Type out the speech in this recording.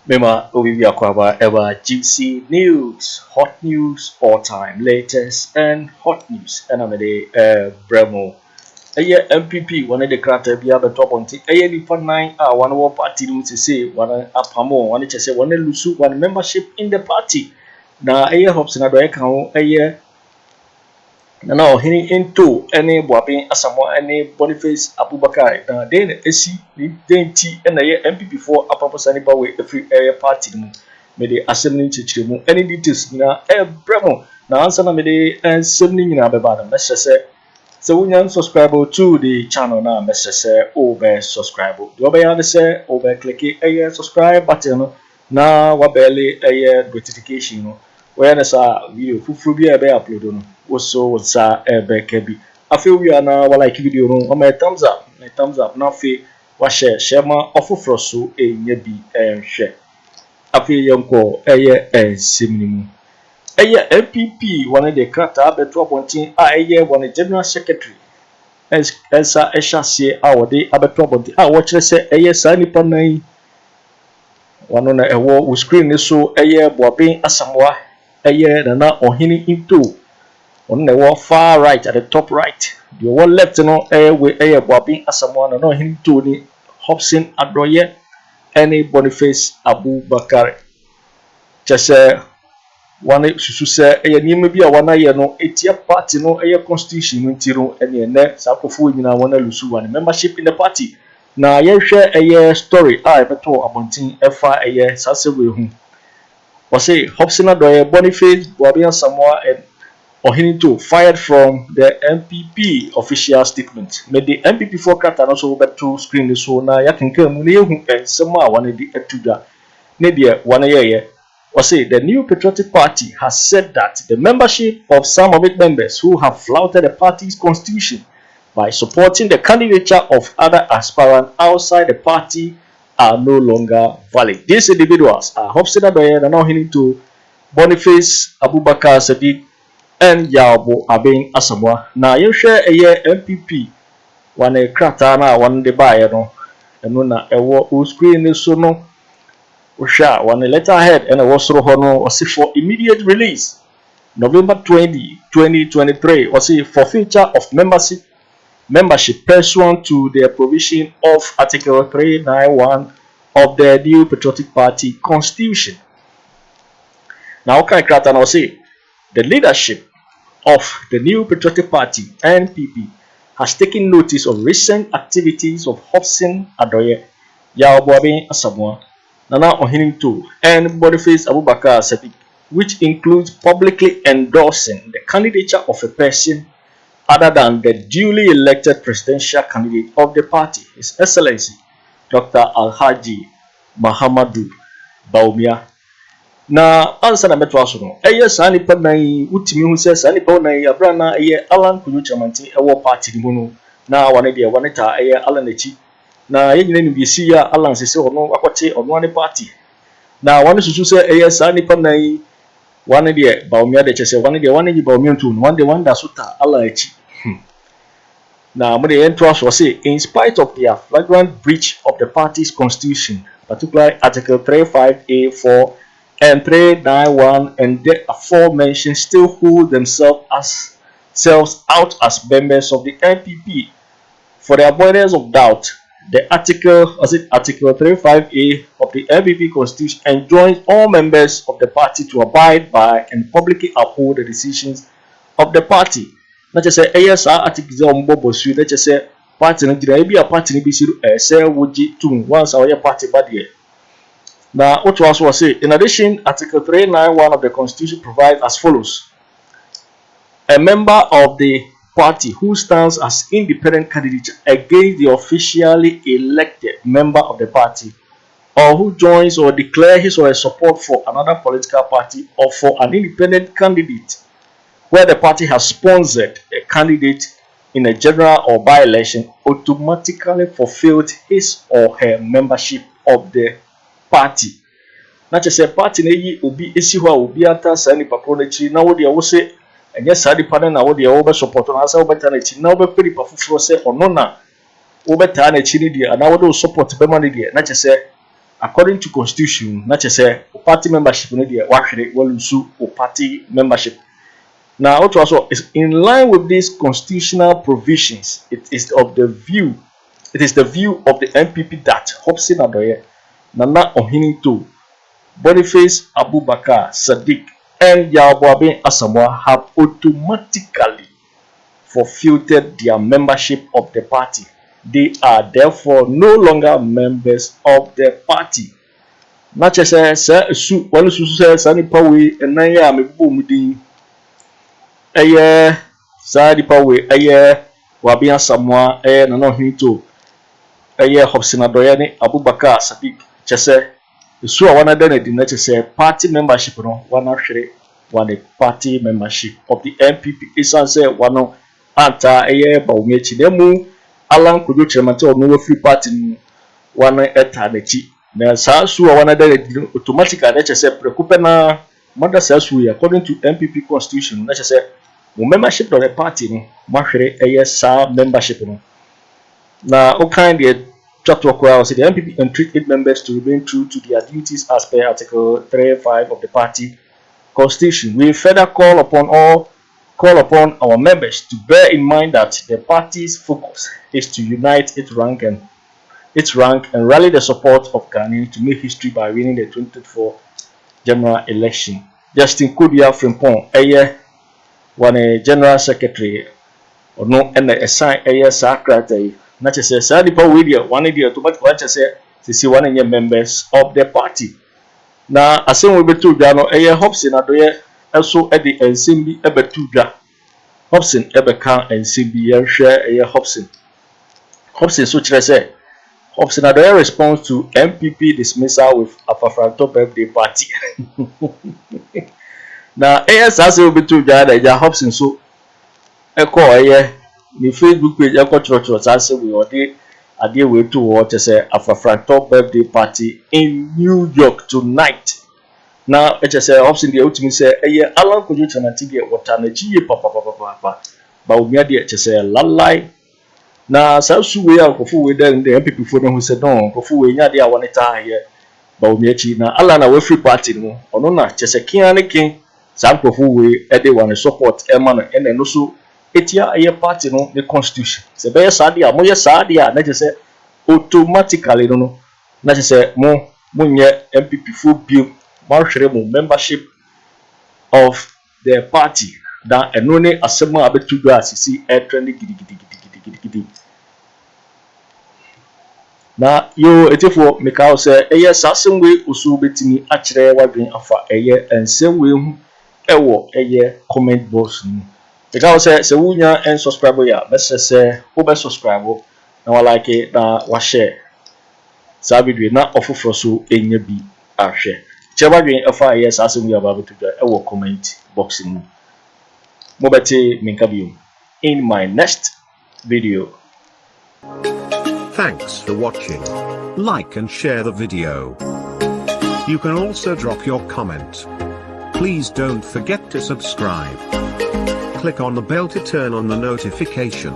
Mema Obibi Akwaba ever juicy news, hot news, all time, latest and hot news. And I'm a Bremo. NPP one of the crater be able to top on the 9 one war party to say one Apamo, one say one Owusu, one membership in the party. Now Hopeson Adorye can now Ohene Ntow any Buabeng Asamoah any Boniface Abubakar na then AC then T and NPP for Apapasani Bawe Afriyie party me the assembly chichimu any details na bremo na answer na me the assembly na beba na message say when you subscribe to the channel na message say over subscribe do obeya say over click subscribe button na wabele notification no where na sa video fufu bi e be upload no also what's Kebi. I feel we are now like video no my thumbs up now fe wa share ma ofofro so enya bi share Afriyie yanko simnimu NPP one of the character beto abontin one general secretary esa ehyasie awode abeto abontin wo kire se sa nipa nan one na ewo screen so Buaben Asamoah nana Ohene Ntow on the far right at the top right. The one left no with Buabeng Asamoah no Ohene Ntow ni Hopeson Adorye any Boniface Abubakar. Just one susu say nima bi a wana ye no etia party no constitution no tiro ene ne Akufo-Addo nyina wana lusu one membership in the party. Na ye hwe story beto abontin efa sasewe hu. We say Hopeson Adorye Boniface Buabeng Asamoah and Ohene Ntow fired from the NPP official statement. Made the NPP for Kata also beto screen so na ya kenka mu ne hu ensema wana di etuda. Ne dia wana ye we say the New Patriotic Party has said that the membership of some of its members who have flouted the party's constitution by supporting the candidature of other aspirants outside the party are no longer valid. These individuals are Hopeson Adorye and Ohene Ntow, Boniface Abubakar Sadiq, and Buabeng Asamoah. Now you share NPP one krata na one de buy no na ewo screen so no usha one letterhead and was for immediate release November 20, 2023 was for feature of membership pursuant to the provision of Article 391 of the New Patriotic Party Constitution. Now can I say the leadership of the New Patriotic Party NPP has taken notice of recent activities of Hopeson Adorye, Buabeng Asamoah, Nana Ohene Ntow, and Boniface Abubakar Sadiq, which includes publicly endorsing the candidature of a person other than the duly elected presidential candidate of the party, His Excellency Dr. Alhaji Muhammadu Bawumia. Na answer na metro aso no sa nipa nan utimi hu se sa nipa nan abra na Alan Kojo Kyeremanteng ewo party ni mu no na wane de wane ta Alan echi na ye nyina ni bi si ya Alan sese hono akote ono ne party na wane susu se sa nipa nan wane de Bawumia de chese wane de wane ni Bawumia Ntow no wane de wanda so ta Alan echi na mo de ento aso say in spite of their flagrant breach of the party's constitution, particularly Article 35A4 and 391 and the aforementioned still hold themselves out as members of the NPP. For the avoidance of doubt, the Article 35A of the NPP Constitution enjoins all members of the party to abide by and publicly uphold the decisions of the party. Not just say article bosu, not just say party na party ni bisiru say woji tu once our party bad. Now, what was say? In addition, Article 391 of the Constitution provides as follows: a member of the party who stands as independent candidate against the officially elected member of the party, or who joins or declares his or her support for another political party or for an independent candidate, where the party has sponsored a candidate in a general or by-election, automatically fulfilled his or her membership of the party. Na chese party na yi obi esi ho a obi ata sa ni papo na chi na wo de wo se enye sa di pana na wo de wo be support na sa wo beta na chi na wo be pedi pa fufuro se ono na wo beta na chi ni de na wo de support be ma ni de na chese according to constitution na say party membership no dey wahwere walusu party membership. Now also is in line with these constitutional provisions. It is the view of the NPP that Hopeson Adorye, Nana Ohene Ntow, Boniface Abubakar Sadiq, and Buabeng Asamoah have automatically forfeited their membership of the party. They are therefore no longer members of the party. Not just say su one su say sani pawe enaya mebubo mudin eye sadi pawe eye Buaben Asamoah Nana Ohene Ntow Hopeson Adorye ni Abubakar Sadiq chese su awana dane di na chese party membership no wana hwere one party membership of the NPP isan say wano anta Bawumia chinemu Alan Kojo Kyeremanteng no free party no wana eta na chi na sa su awana dane di automatically na chese prekupe na mother sa su according to NPP constitution na chese membership of the party no mahwere sa membership no. Now, all kind of chapter the NPP entreat its members to remain true to their duties as per Article 35 of the party constitution. We further call upon our members to bear in mind that the party's focus is to unite its rank and rally the support of Ghanaians to make history by winning the 2024 general election. Justin Kudia Frimpong, one general secretary, or no, and assign secretary. Not just say Sadipa Widia, one idea to but what say see one of your members of the party. Now, as soon we be two Gano, Hopeson Adorye also at the NCB ever two Ga Hopeson ever can NCB and share Hopeson. Hopeson so say Hopeson Adorye responds to MPP dismissal with a Afafranto birthday party. Now, as we be two Ga Hopeson so echo the Facebook page Akoto say we already ade way to what say Afafranto birthday party in New York tonight. Now it say Hopeson dey ultimate say Alan Kojo Kyeremanteng dey water na ji papa Bawumia dey say lalai. Na sa su we Akufo we dey the MPP for who say don Akufo we nya dey awoneta here Bawumia chi na Alan na we free party no ono na say kin sa Akufo we dey wan support man and no so etia party no the constitution se be sadia mo ye sadia na say automatically no na say mo nye MPP full bill mo hwere mo membership of the party that eno ne asema abetu do asisi trend gidi na yo etifo meka say sasem we osu betimi akire wadwen afa ensem we hu ewo comment box ni. Because say wunya and subscribe ya best say who subscribe na wa like na wa share sa video na ofofro so enya bi ahwe cheba dwen afa asem we about to do comment box ni mo beti minka bi in my next video. Thanks for watching. Like and share the video. You can also drop your comment. Please don't forget to subscribe. Click on the bell to turn on the notification.